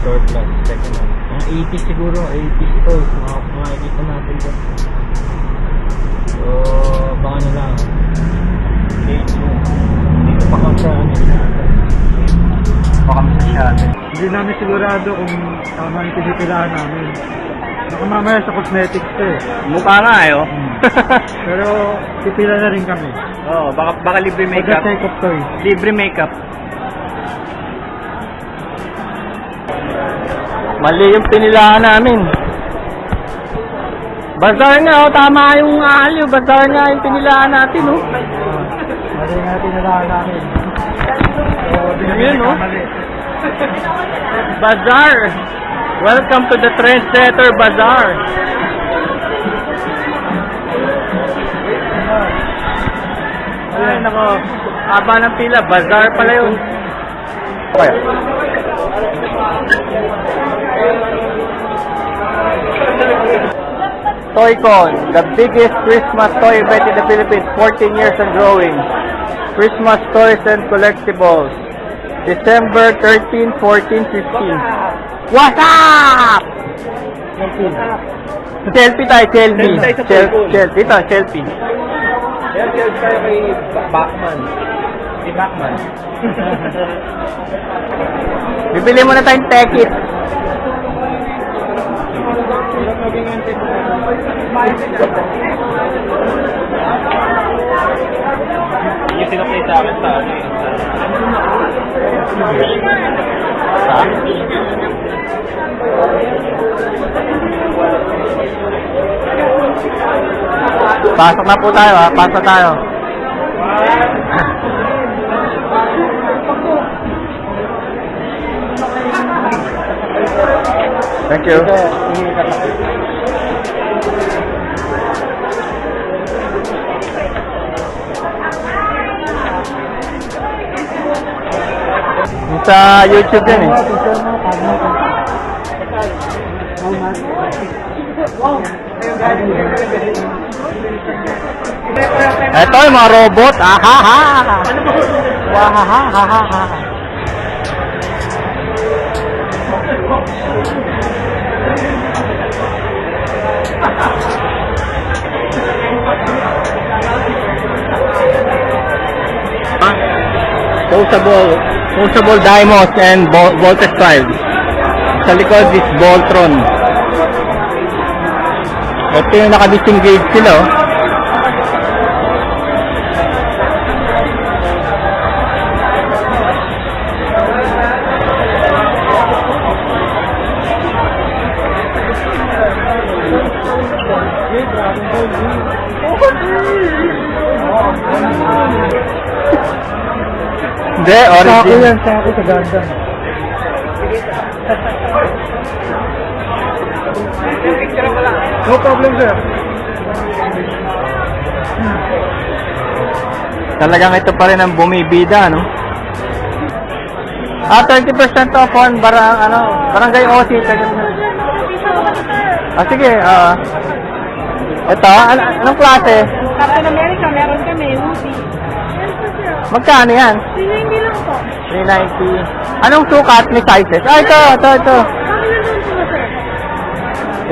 surplus, second hand. Mga 80 siguro, 80 ito. Makikita natin ito. So, baka na lang. Dito pa kami sa baka masyado. Hindi namin sigurado kung tama yung pinipilahan namin. Baka mamaya sa cosmetics to eh. Mukha nga eh, oh. Pero pipila na rin kami. Oo, baka libre makeup. Take of toys. Libre makeup. Mali yung pinilahan namin. Bazaar nga, oh. Tama yung aliw. Bazaar nga yung pinilahan natin, oh. Mali nga pinilahan namin. Yun, oh. Bazaar. Welcome to the Trendsetter Bazaar. Ay, nako. Haba ng pila. Bazaar pala yun. Okay. Toycon, the biggest Christmas toy event in the Philippines, 14 years and growing. Christmas toys and collectibles. December 13, 14, 15. What's up? Selfie tayo, selfie. Dito, selfie. Selfie tayo kay Batman. Si Batman. Bibili mo na tayong tekit. Yung sinukay sa akin sa ano yun. Pasok na po tayo, ha? Pasok tayo. Thank you. Sa YouTube yan eh. Ito yung mga robot. Ahaha. Wahahahaha. Posable dynamos and voltage drive. Sa likod is Voltron. Ito yung naka-disengage sila, oh. Hindi, origin. Yan sa ako sa ganda. No problem, sir. Talagang ito pa rin ang bumibida, no? 30% off on Barangay OC. Sige, ito, anong klase? Captain America, meron kami, foodie. Magkano yan? 390 lang po. 390. Anong sukat ni sizes? Ito. Kami na doon po, sir.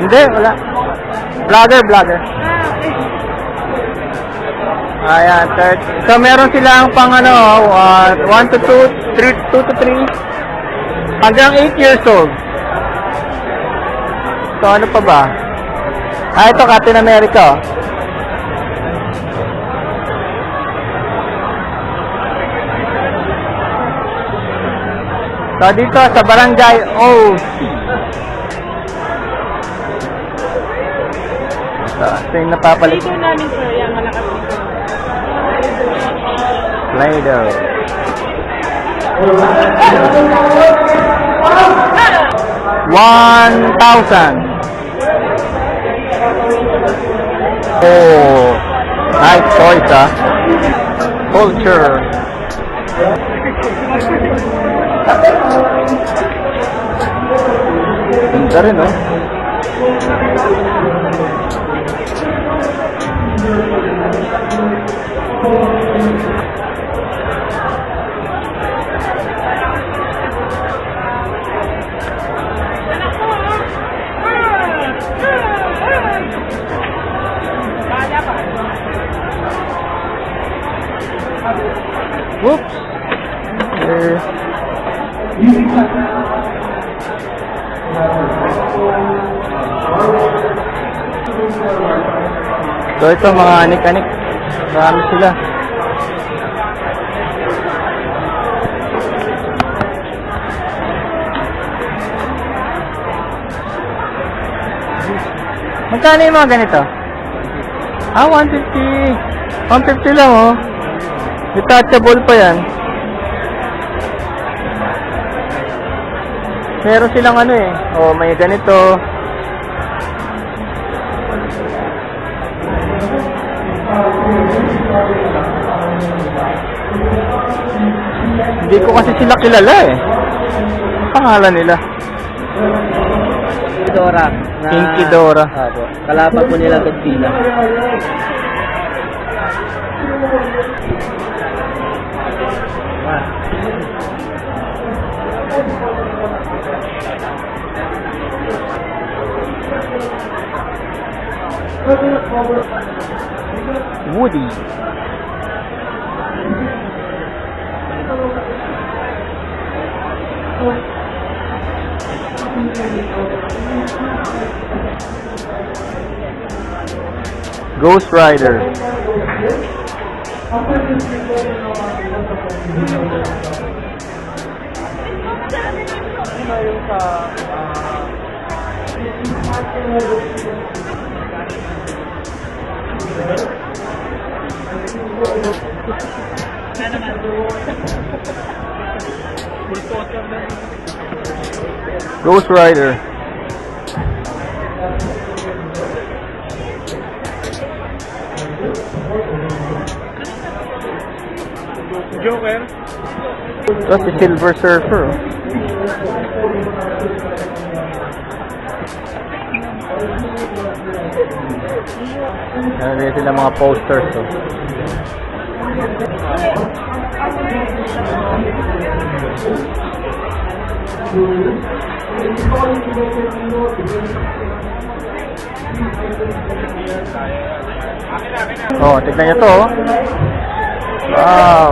Hindi, wala. Vlogger. Okay. Ayan, 30. So, meron silang pang 1 to 2, 2 to 3, hanggang 8 years old. So, ano pa ba? Ito, Captain America. So, dito sa Barangay OC. So, ito yung napapalit. Dito namin, sir, yung malakas dito. Play-Doh. 1,000. Oh, nice choice, ah. Culture. Ganda rin, oh. Oops. So ito mga anik-anik. Marami sila. Magkano yung mga ganito? 150. 150 lang oh. Detachable pa yan. Meron silang ano eh. Oh, may ganito. Hindi ko kasi sila kilala eh. Ang pangalan nila? Dora. Pinky Dora. Kalaban po nila Godzilla. Woody. Ghost Rider. Ghost Rider. Jogger. That's a Silver Surfer. Ano sila mga posters oh. Oh, tignan niyo to oh. Wow.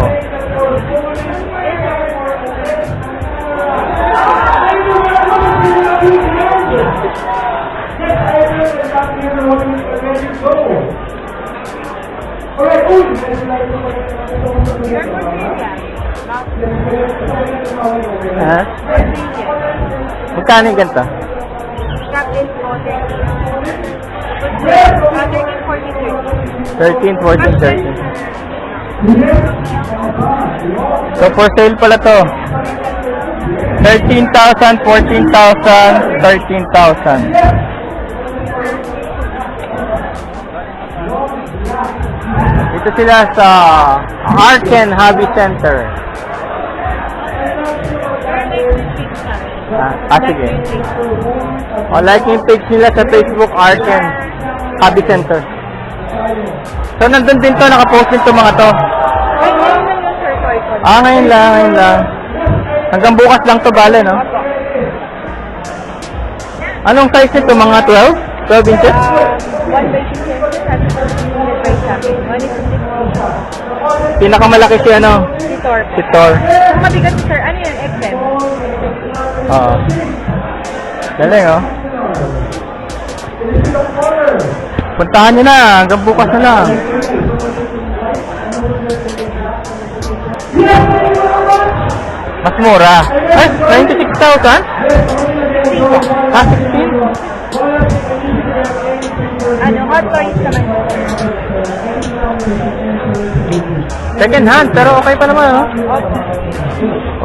Ha? Magkano yung ganito? Captain po, 13, 14, 13. So for sale pala to. 13,000, 14,000, 13,000. Ito sila sa Arken Hobby Center. Sige. O, like yung page nila sa Facebook, Arken Hobby Center. So, nandun din to, nakapost din to mga to. Ngayon lang. Hanggang bukas lang to, bale, no? Anong size nito? Mga 12? 12 inches? 1 pinakamalaki si ano? Si Thor. Ang mabigat sir, ano yun? XM? Oo. Galing, oh. Puntahan nyo na, hanggang bukas na lang. Mas mura. Ay, 96,000? 16? Ano, hot toys naman. Second hand, pero okay pa naman, oh.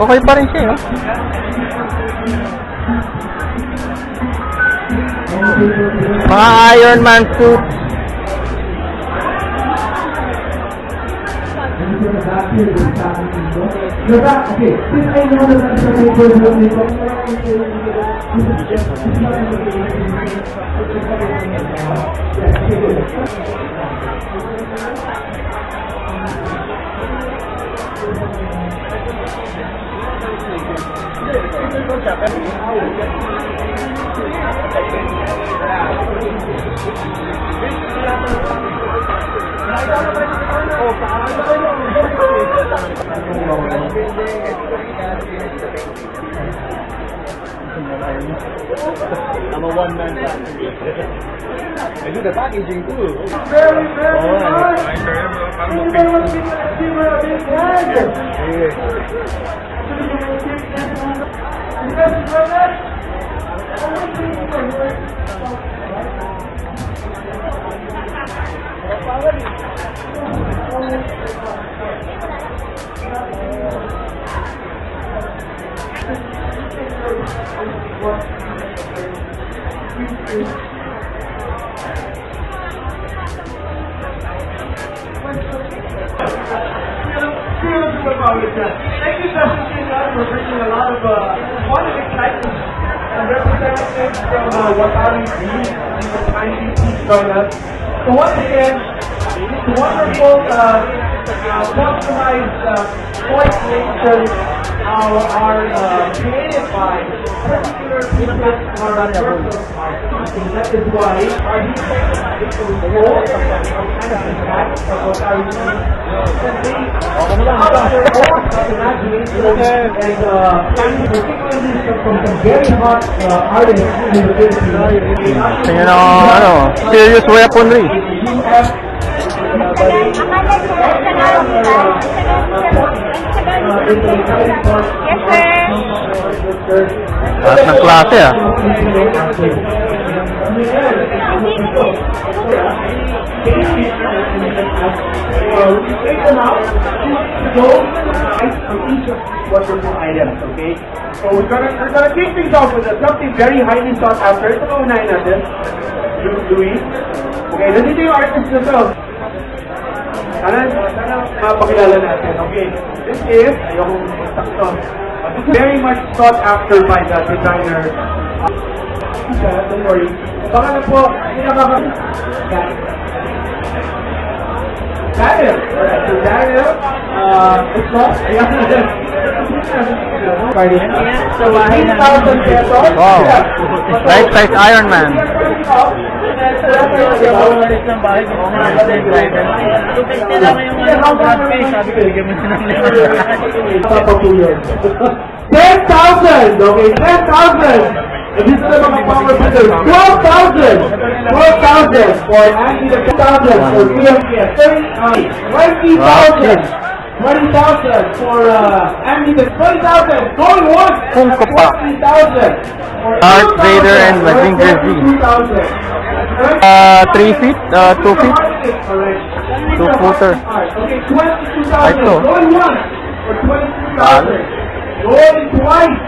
Okay pa rin siya, oh. Mga Iron Man suits. I'm a one-man factory. I do the packaging too. Very, very nice. Thank you so much for bringing a lot of fun and excitement and representatives from Watari Green and the kindly please join us. So once again, this wonderful customized toy creations are created by particular pieces or personal parts. That is why our very hot artists in the Philippines. Serious weaponry. Lahat ng klase wonderful items, okay? So we're gonna kick things off with something very highly sought after. Ito na unahin natin. Louis. Okay, nandito yung artist na to. Sana mapakilala natin. Okay, this is, ayokong sakto. This is very much sought after by the designer. Don't worry. Baka na po, Daniel. Alright, so Daniel, it's not, ayan na din. So, 8,000 pesos. Wow. Life size Iron Man. $10,000! Okay, 10,000! And this is the power bidders. 12,000! 12,000 for Andy the 2,000 for PMPS. 20,000! 20,000 for Andy the 20,000! Going once! 40,000 for Darth Vader and Mazinger Z. 3 feet, 2 feet, 2-footer. Okay, 22,000. Ito. Going once for 22,000. Going twice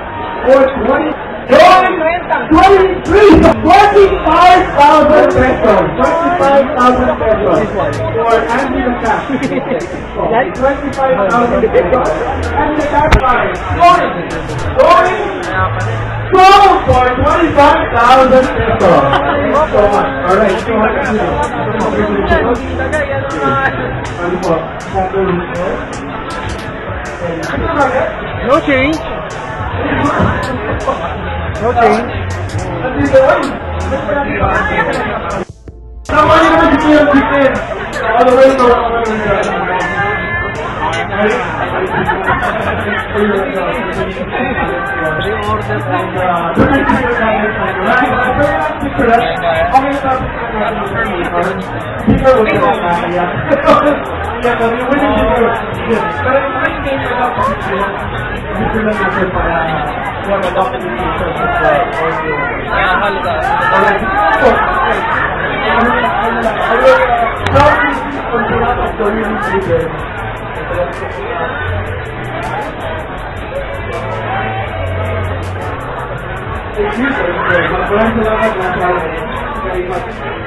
for 20. Going 23. 25,000 pesos. 25,000 pesos for Andy the Cat. 25,000 pesos. Andy the Cat prize. Going sold for 25,000 pesos. So much. Alright. No change. No change. Somebody naman dito yung chicken. All the way to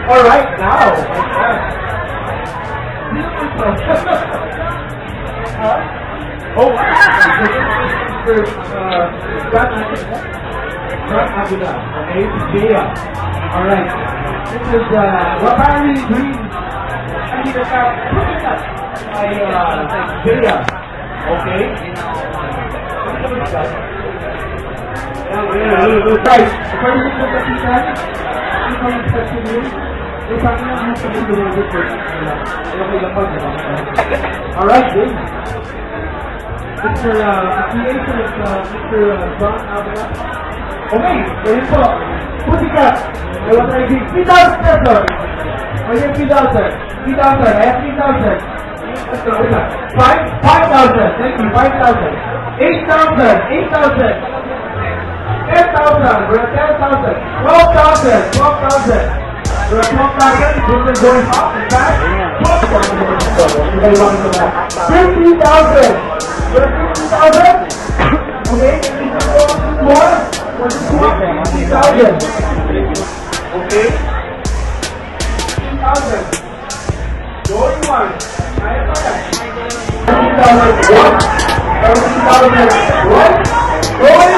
Alright, now. Oh, okay, Jaya. Alright. This is Apparel Green. I need to start putting that by Jaya. Okay. Guys, according to the feedback, alright, good. Mr. Creation is Mr. John Abra. Okay, ganyan po. Pussycat. I want to give 3,000 pesos. I have 3,000. 3,000. I have 3,000. Let's go. 5,000. Thank you. 5,000. 8,000. 8,000. 10,000. We're at 10,000. 12,000. 12,000. We're at 12,000. This is going up. In fact, 50,000. We're at 50,000. Okay. More. We're at 50,000. Okay. 50,000. Going one. 30,000. 30,000. Going.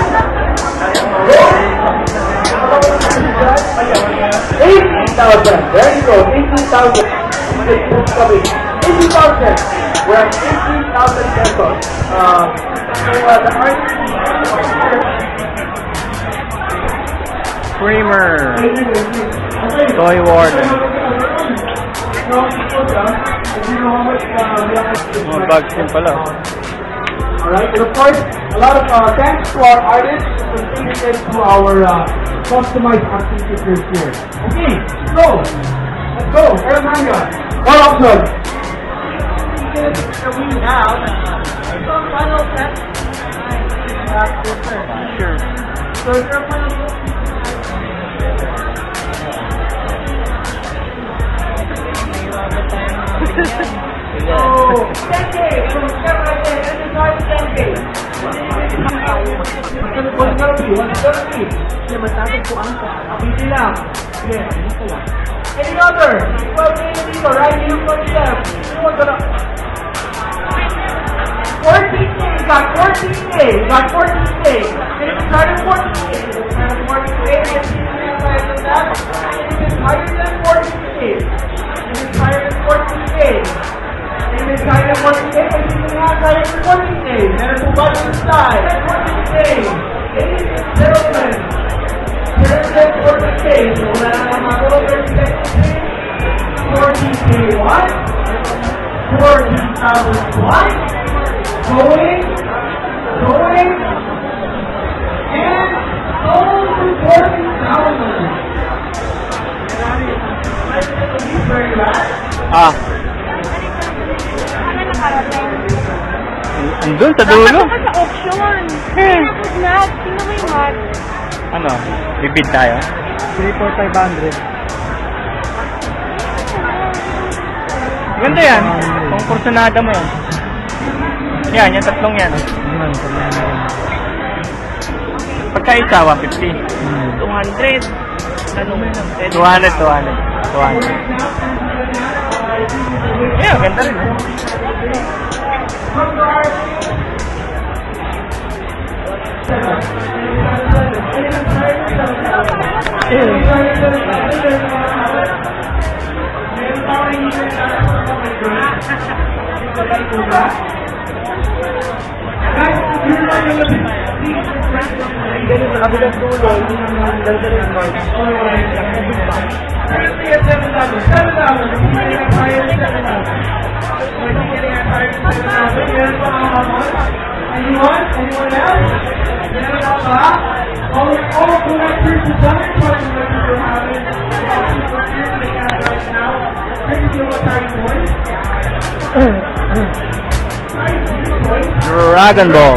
18,000. There you go. 18,000. 18,000. We're at 18,000 pesos. The art. Creamer. Toy Warden. Mga bags din pala. Alright, and of course, a lot of thanks to our artists who contributed to our customized activity here. Okay, so, let's go. Where's Manga? What option? Sure. Any other? Well, dito, right here for them. 14K, got 14K, got 14K. And it's started 14K. It's started 14K. It's higher than 14K. It's higher than 14K. And it's higher than 14K. And it's higher than 14K. Meron po ba yung side? 14K. Ladies and gentlemen. Meron than 14K. So wala na naman ako. 14K what? 14,000 what? Going, and sold to 40,000. Very last. Andun sa dulo? Nakita ka sa auction. Snap, tingnan mo yung hat. Ano? Bibid tayo? 3,500. Ganda yan. Kung kursunada mo yan. Yan, yung tatlong yan. Pagka isa, 150. 200. Ano mo lang? 200. Yeah, ganda rin. Anyone else? All collectors who done it, what you're having right now. Thank you so much, Dragon Ball.